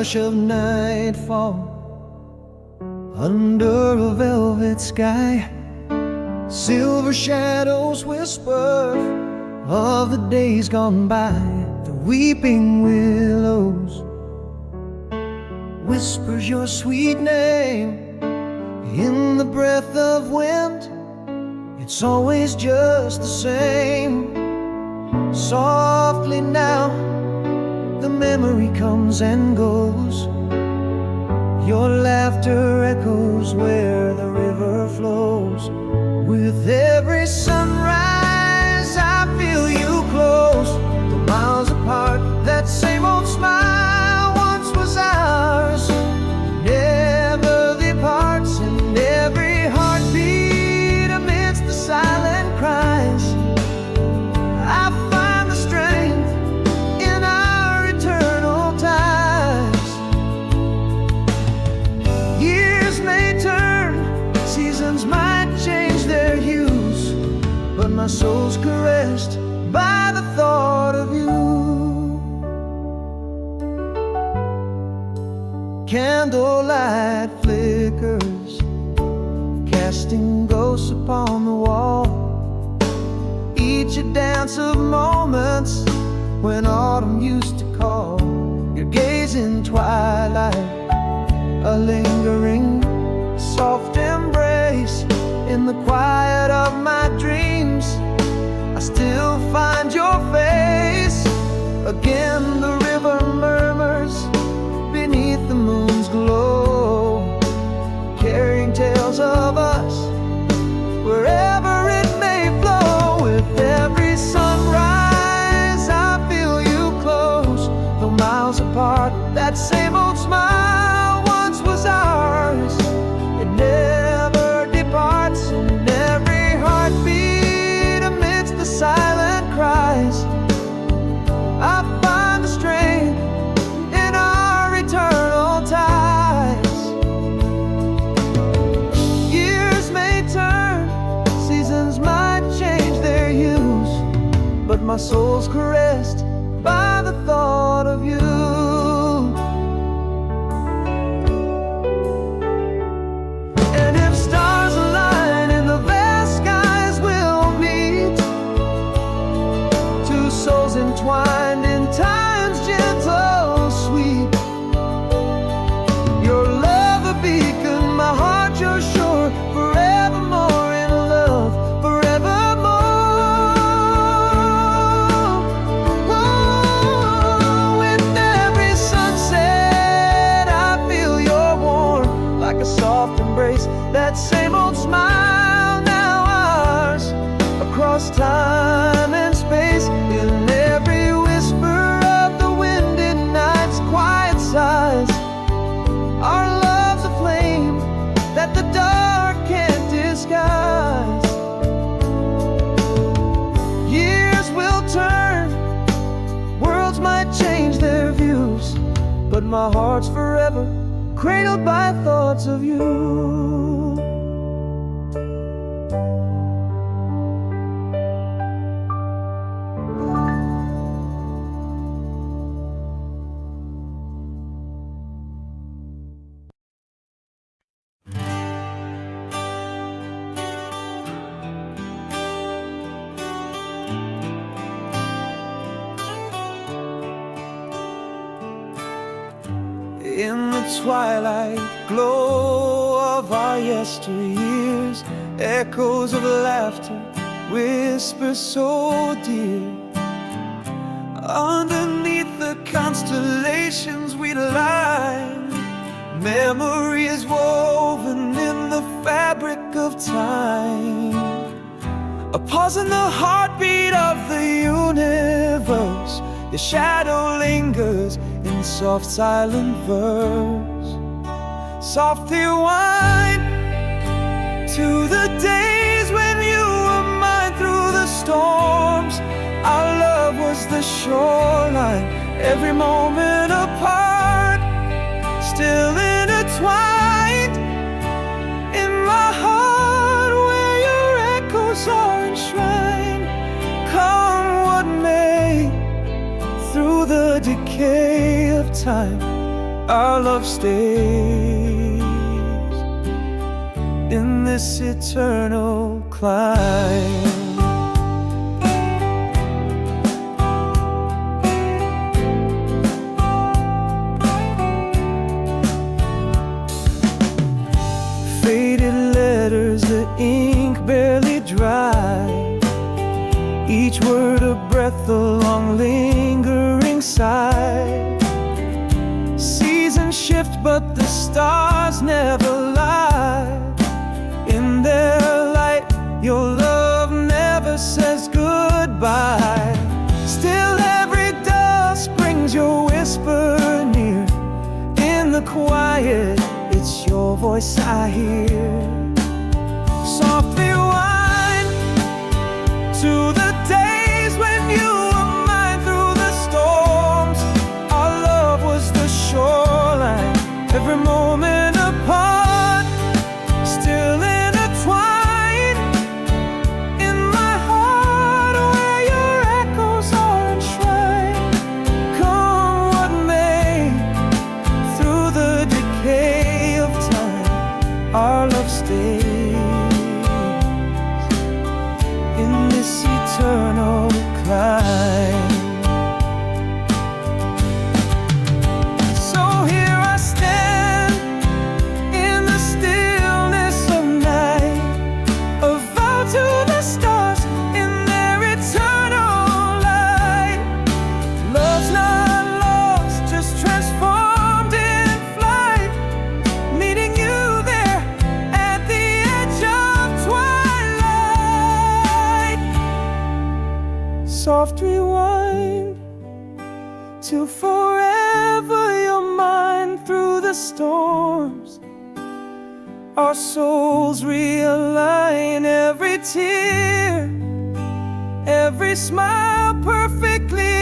hush of nightfall, under a velvet sky, silver shadows whisper of the days gone by. The weeping willows whispers your sweet name in the breath of wind. It's always just the same. Softly now, the memory comes and goes. Your laughter echoes where the river flows. With every sunrise, I feel you close. Though miles apart, that same old smile once was ours. Never departs, and every heartbeat amidst the silent cries, I find the strength in our eternal ties. Years may turn, seasons might change their hues, but my soul's caressed by the thought of you. Candlelight flickers, casting ghosts upon the wall, each a dance of moments when autumn used to call. Your gaze in twilight, a lingering soft embrace. In the quiet of my dreams, I still find your face. Again the river murmurs beneath the moon's glow, carrying tales of us wherever it may flow. With every sunrise, I feel you close. Though miles apart, that same old smile once was ours. It never departs, and every heartbeat amidst the silent cries, I find the strength in our eternal ties. Years may turn, seasons might change their hues, but my soul's caressed by the thought of you. And if stars align in the vast skies, we'll meet, two souls entwined in time's gentle sweep. Your love a beacon, my heart your shore, forevermore in love, forevermore. Oh, with every sunset, I feel your warmth like a soft embrace. That same old smile, now ours, across time and space. In every whisper of the wind in night's quiet sighs, our love's a flame that the dark can't disguise. Years will turn, worlds might change their views, but my heart's forever cradled by thoughts of you. In the twilight glow of our yesteryears, echoes of laughter whisper so dear. Underneath the constellations we line, memories woven in the fabric of time. A pause in the heartbeat of the universe, your shadow lingers in soft silent verse. Softly wind to the days when you were mine through the storms. Our love was the shoreline, every moment apart, still intertwined in my heart where your echoes are enshrined. Come what may, through the decay of time, our love stays in this eternal climb. Faded letters, the ink barely dry, each word a breath, a long lingering sigh. Seasons shift but the stars never lie. In their light your love never says goodbye. Still every dust brings your whisper near. In the quiet it's your voice I hear. Softly wind to the days when you were mine. Through the storms our love was the shoreline. Every moment apart, still intertwined. In my heart where your echoes are enshrined. Come what may, through the decay of time, our love stays in this eternal climb. So here I stand in the stillness of night, a vow to the stars in their eternal light. Love's not lost, just transformed in flight, meeting you there at the edge of twilight. Soft rewind till forever you're mine. Through the storms our souls realign. Every tear, every smile perfectly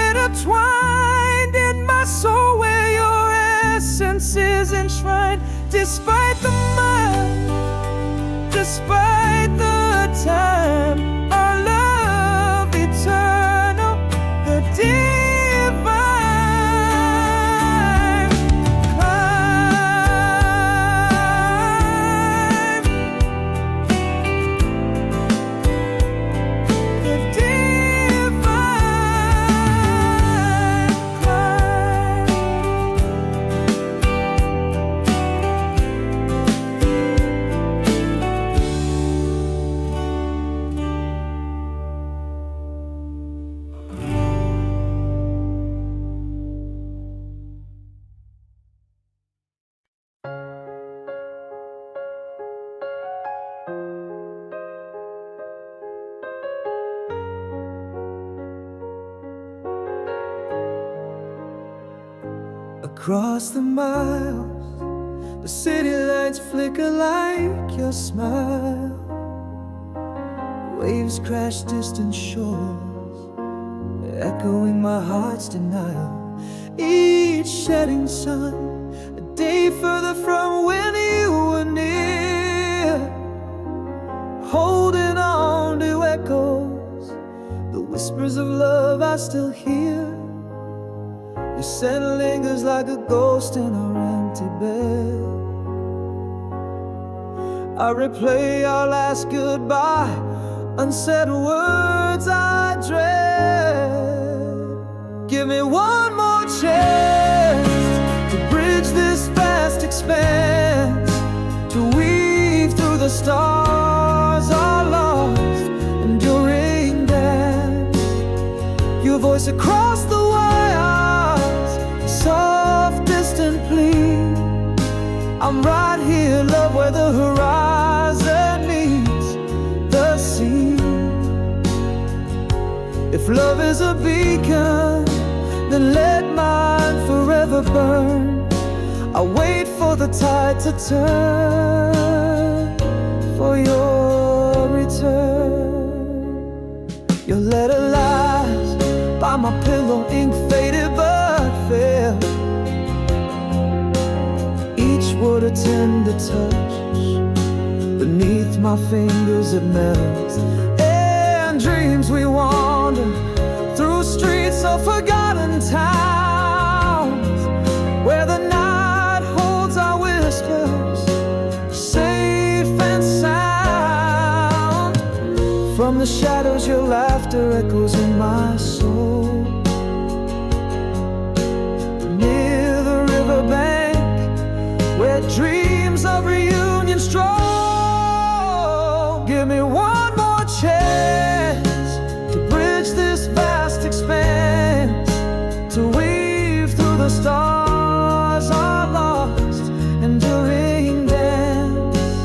intertwined. In my soul where your essence is enshrined. Despite the mile, despite the time, our love eternal, the divine climb, the divine climb. Across the miles, the city lights flicker like your smile. Waves crash distant shores, echoing my heart's denial. Each setting sun, a day further from when you were near. Holding on to echoes, the whispers of love I still hear. Your scent lingers like a ghost in our empty bed. I replay our last goodbye, unsaid words I dread. Give me one more chance to bridge this vast expanse, to weave through the stars our lost, enduring dance. Your voice across the wires, soft distant plea. I'm right here, love, where the horizon meets the sea. If love is a beacon, then let mine forever burn. I wait for the tide to turn, for your return. Your letter lies by my pillow, ink faded but fair. Each word a tender touch, beneath my fingers it melts. And dreams we wander through streets of forgotten towns, where where the night holds our whispers, safe and sound. From the shadows your laughter echoes in my soul. Near the riverbank where dreams of reunion stroll. Give me one more chance to bridge this vast expanse, to weave through the stars our lost enduring dance.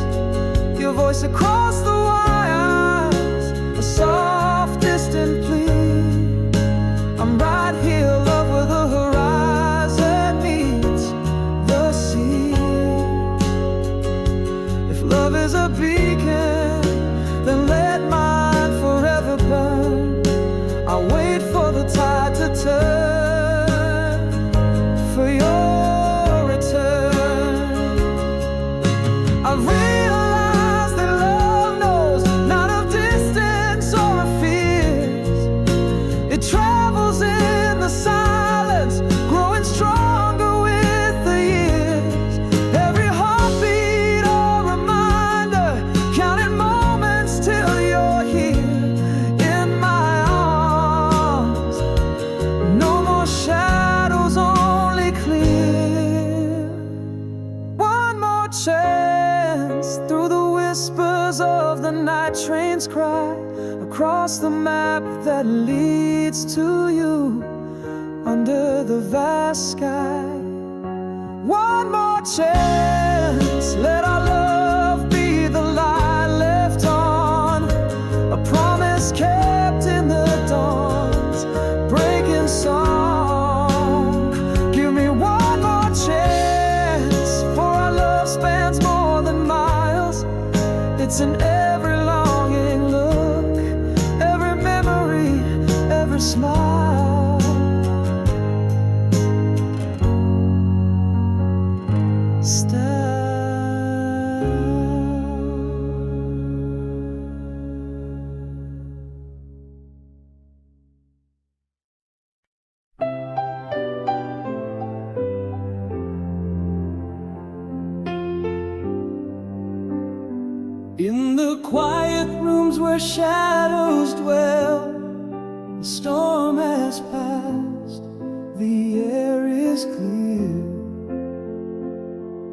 Your voice across the wires, a soft distant plea. I'm right here, love, where the horizon meets the sea. If love is a beacon, then let mine forever burn. I'll wait for the tide to turn, for your return. I've realized that love knows not of distance or of fears. It travels in the silence, growing stronger with the years. Every heartbeat a reminder, counting moments till you're here in my arms. No more shadows, only clear. One more chance through the whispers of the night train's cry, across the map that leads to you under the vast sky. One more chance, let our love be the light left on, a promise kept in the dawn's breaking song. Give me one more chance, for our love spans more than miles. It's in every longing look, every memory, every smile. In the quiet rooms where shadows dwell, the storm has passed, the air is clear.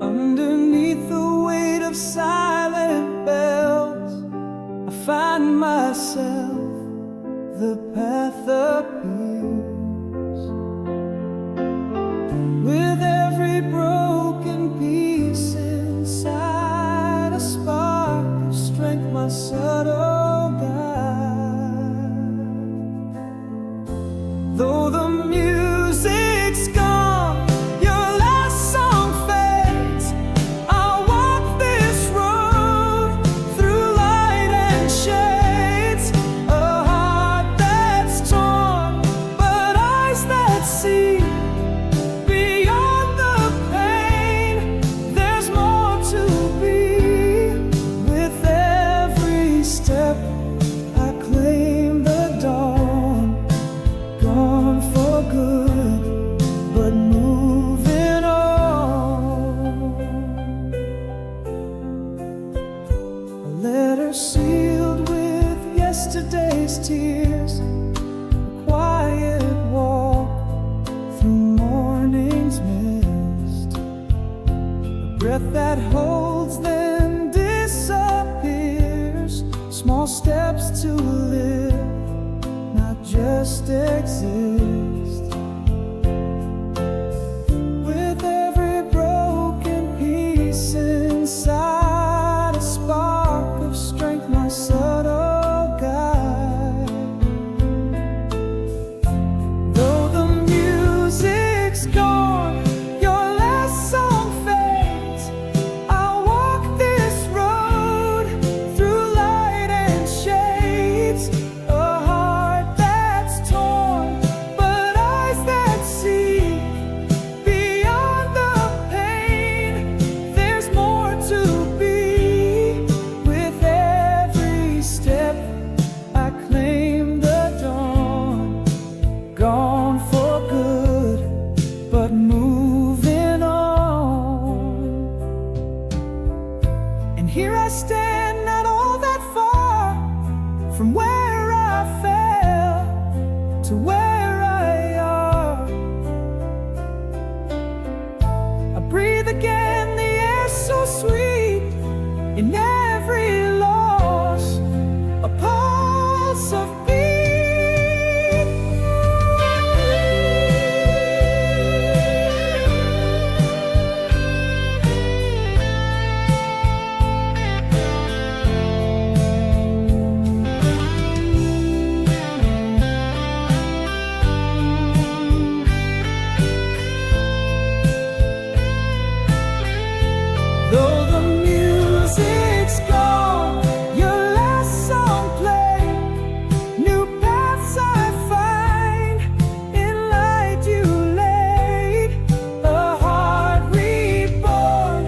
Underneath the weight of silent bells, I find myself, the path appears. With every broken piece inside, a spark of strength, my subtle guide. Though the music's gone, your last song fades, I'll walk this road through light and shades. A heart that's torn, but eyes that see. Beyond the pain, there's more to be. With every step, I claim the dawn. Gone for good, but moving on. A letter sealed with yesterday's tears, a quiet walk through morning's mist, a breath that holds then disappears. Small steps to live, not just exist. With every broken piece inside, a spark of strength, my subtle guide. Though the music's gone, your last song fades, I'll walk this road through light and shades. A heart that's torn, but here I stand, not all that far from where I fell to where I are. I breathe again, the air so sweet, in every loss, a pulse of though the music's gone, your last song play, new paths I find in light you laid, a heart reborn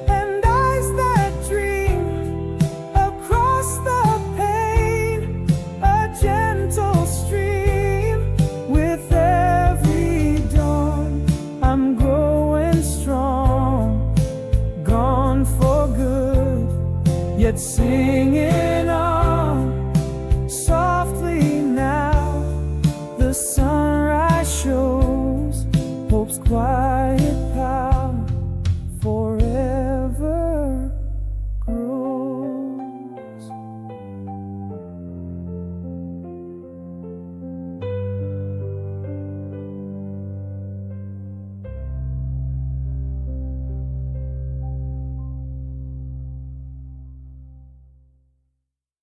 and eyes that dream across the pain, a gentle stream with every dawn. I'm growing strong, gone for good, yet singing